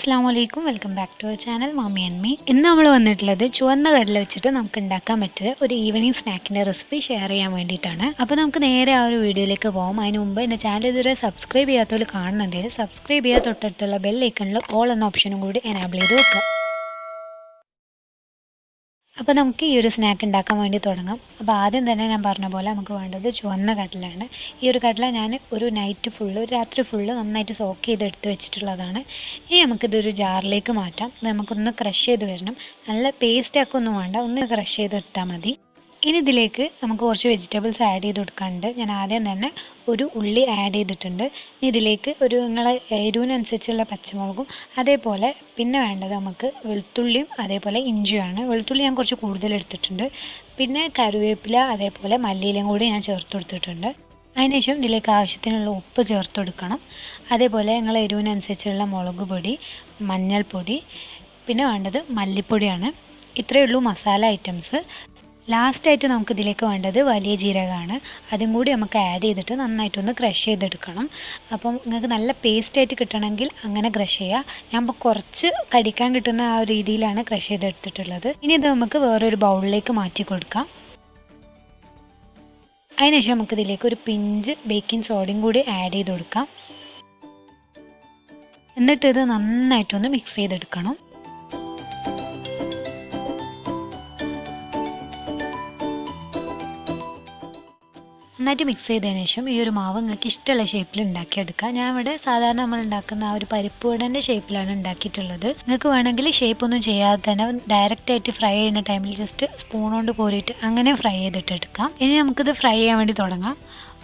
അസ്സലാമു അലൈക്കും, welcome back to our channel mummy and me. ഇന്ന് നമ്മൾ വന്നിട്ടുള്ളത് ചുവന്ന കടല വെച്ചിട്ട് നമുക്ക് ഉണ്ടാക്കാൻ പറ്റിയ ഒരു ഈവനിങ് സ്നാക്കിൻ്റെ റെസിപ്പി ഷെയർ ചെയ്യാൻ വേണ്ടിയിട്ടാണ്. അപ്പോൾ നമുക്ക് നേരെ ആ ഒരു വീഡിയോയിലേക്ക് പോകാം. അതിന് മുമ്പ് എൻ്റെ ചാനൽ ഇതുവരെ സബ്സ്ക്രൈബ് ചെയ്യാത്തവർ കാണുന്നുണ്ടെങ്കിൽ സബ്സ്ക്രൈബ് ചെയ്യുക, തൊട്ടടുത്തുള്ള ബെൽ ഐക്കണിൽ ഓൾ എന്ന ഓപ്ഷനും കൂടി എനാബിൾ ചെയ്ത് വെക്കുക. അപ്പോൾ നമുക്ക് ഈ ഒരു സ്നാക്ക് ഉണ്ടാക്കാൻ വേണ്ടി തുടങ്ങാം. അപ്പോൾ ആദ്യം തന്നെ ഞാൻ പറഞ്ഞ പോലെ നമുക്ക് വേണ്ടത് ചുവന്ന കടലയാണ്. ഈ ഒരു കടല ഞാൻ ഒരു രാത്രി ഫുള്ള് നന്നായിട്ട് സോക്ക് ചെയ്ത് എടുത്ത് വെച്ചിട്ടുള്ളതാണ്. ഇനി നമുക്കിതൊരു ജാറിലേക്ക് മാറ്റാം. നമുക്കൊന്ന് ക്രഷ് ചെയ്ത് വരണം. നല്ല പേസ്റ്റാക്കൊന്നും വേണ്ട, ഒന്ന് ക്രഷ് ചെയ്തെടുത്താൽ മതി. ഇനി ഇതിലേക്ക് നമുക്ക് കുറച്ച് വെജിറ്റബിൾസ് ആഡ് ചെയ്ത് കൊടുക്കാനുണ്ട്. ഞാൻ ആദ്യം തന്നെ ഒരു ഉള്ളി ആഡ് ചെയ്തിട്ടുണ്ട്. ഇനി ഇതിലേക്ക് നിങ്ങളെ എരിവിനനുസരിച്ചുള്ള പച്ചമുളകും അതേപോലെ പിന്നെ വേണ്ടത് നമുക്ക് വെളുത്തുള്ളിയും അതേപോലെ ഇഞ്ചിയാണ്. വെളുത്തുള്ളി ഞാൻ കുറച്ച് കൂടുതൽ എടുത്തിട്ടുണ്ട്. പിന്നെ കറിവേപ്പില അതേപോലെ മല്ലിയിലയും കൂടി ഞാൻ ചേർത്ത് കൊടുത്തിട്ടുണ്ട്. അതിനുശേഷം ഇതിലേക്ക് ആവശ്യത്തിനുള്ള ഉപ്പ് ചേർത്ത് കൊടുക്കണം. അതേപോലെ നിങ്ങളെ എരിവിനനുസരിച്ചുള്ള മുളക് പൊടി, മഞ്ഞൾപ്പൊടി, പിന്നെ വേണ്ടത് മല്ലിപ്പൊടിയാണ്. ഇത്രയേ ഉള്ളൂ മസാല ഐറ്റംസ്. ലാസ്റ്റായിട്ട് നമുക്ക് ഇതിലേക്ക് വേണ്ടത് വലിയ ജീരകമാണ്. അതും കൂടി നമുക്ക് ആഡ് ചെയ്തിട്ട് നന്നായിട്ടൊന്ന് ക്രഷ് ചെയ്തെടുക്കണം. അപ്പം നിങ്ങൾക്ക് നല്ല പേസ്റ്റായിട്ട് കിട്ടണമെങ്കിൽ അങ്ങനെ ക്രഷ് ചെയ്യുക. ഞാൻ ഇപ്പോൾ കുറച്ച് കടിക്കാൻ കിട്ടുന്ന ആ ഒരു രീതിയിലാണ് ക്രഷ് ചെയ്തെടുത്തിട്ടുള്ളത്. ഇനി ഇത് നമുക്ക് വേറൊരു ബൗളിലേക്ക് മാറ്റി കൊടുക്കാം. അതിനുശേഷം നമുക്കിതിലേക്ക് ഒരു പിഞ്ച് ബേക്കിംഗ് സോഡയും കൂടി ആഡ് ചെയ്ത് കൊടുക്കാം. എന്നിട്ട് ഇത് നന്നായിട്ടൊന്ന് മിക്സ് ചെയ്തെടുക്കണം. നന്നായിട്ട് മിക്സ് ചെയ്തതിന് ശേഷം ഈ ഒരു മാവ് നിങ്ങൾക്ക് ഇഷ്ടമുള്ള ഷേപ്പിൽ ഉണ്ടാക്കിയെടുക്കാം. ഞാൻ ഇവിടെ സാധാരണ നമ്മൾ ഉണ്ടാക്കുന്ന ആ ഒരു പരിപ്പ് വടേൻ്റെ ഷേപ്പിലാണ് ഉണ്ടാക്കിയിട്ടുള്ളത്. നിങ്ങൾക്ക് വേണമെങ്കിൽ ഷേപ്പൊന്നും ചെയ്യാതെ തന്നെ ഡയറക്റ്റായിട്ട് ഫ്രൈ ചെയ്യുന്ന ടൈമിൽ ജസ്റ്റ് സ്പൂൺ കൊണ്ട് കോരിയിട്ട് അങ്ങനെ ഫ്രൈ ചെയ്തിട്ടെടുക്കാം. ഇനി നമുക്കിത് ഫ്രൈ ചെയ്യാൻ വേണ്ടി തുടങ്ങാം.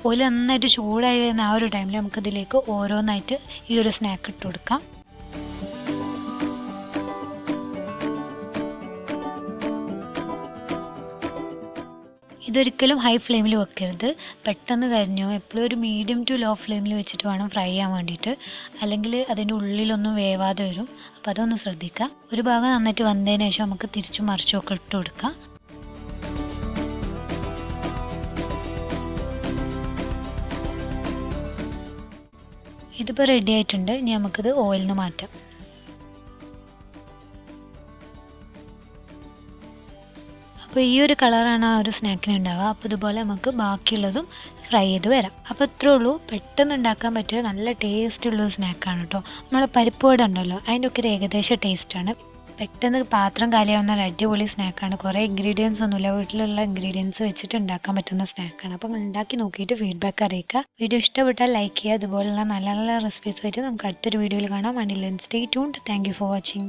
ഓയിൽ നന്നായിട്ട് ചൂടായി വരുന്ന ആ ഒരു ടൈമിൽ നമുക്കിതിലേക്ക് ഓരോന്നായിട്ട് ഈ ഒരു സ്നാക്ക് ഇട്ട് കൊടുക്കാം. ഇതൊരിക്കലും ഹൈ ഫ്ലെയിമിൽ വെക്കരുത്, പെട്ടെന്ന് കരിഞ്ഞോ. എപ്പോഴും ഒരു മീഡിയം ടു ലോ ഫ്ലെയിമിൽ വെച്ചിട്ട് വേണം ഫ്രൈ ചെയ്യാൻ വേണ്ടിയിട്ട്, അല്ലെങ്കിൽ അതിൻ്റെ ഉള്ളിലൊന്നും വേവാതെ വരും. അപ്പോൾ അതൊന്ന് ശ്രദ്ധിക്കുക. ഒരു ഭാഗം നന്നായിട്ട് വന്നതിന് ശേഷം നമുക്ക് തിരിച്ചും മറിച്ചും ഒക്കെ ഇട്ട് കൊടുക്കാം. ഇതിപ്പോൾ റെഡി ആയിട്ടുണ്ട്. ഇനി നമുക്കിത് ഓയിലിൽ നിന്ന് മാറ്റാം. അപ്പോൾ ഈ ഒരു കളറാണ് ആ ഒരു സ്നാക്കിന് ഉണ്ടാവുക. അപ്പോൾ ഇതുപോലെ നമുക്ക് ബാക്കിയുള്ളതും ഫ്രൈ ചെയ്ത് വരാം. അപ്പോൾ ഇത്രേ ഉള്ളൂ, പെട്ടെന്ന് ഉണ്ടാക്കാൻ പറ്റിയ നല്ല ടേസ്റ്റുള്ളൊരു സ്നാക്കാണ് കേട്ടോ. നമ്മൾ പരിപ്പ് വട ഉണ്ടല്ലോ, അതിൻ്റെ ഒക്കെ ഒരു ഏകദേശം ടേസ്റ്റാണ്. പെട്ടെന്ന് പാത്രം കാലിയാവുന്ന ഒരു അടിപൊളി സ്നാക്കാണ്. കുറേ ഇൻഗ്രീഡിയൻസ് ഒന്നുമില്ല, വീട്ടിലുള്ള ഇൻഗ്രീഡിയൻസ് വെച്ചിട്ട് ഉണ്ടാക്കാൻ പറ്റുന്ന സ്നാക്കാണ്. അപ്പോൾ ഉണ്ടാക്കി നോക്കിയിട്ട് ഫീഡ്ബാക്ക് അറിയിക്കുക. വീഡിയോ ഇഷ്ടപ്പെട്ടാൽ ലൈക്ക് ചെയ്യുക. അതുപോലുള്ള നല്ല നല്ല റെസിപ്പീസുമായിട്ട് നമുക്ക് അടുത്തൊരു വീഡിയോയിൽ കാണാം. And till then stay tuned. Thank you for watching.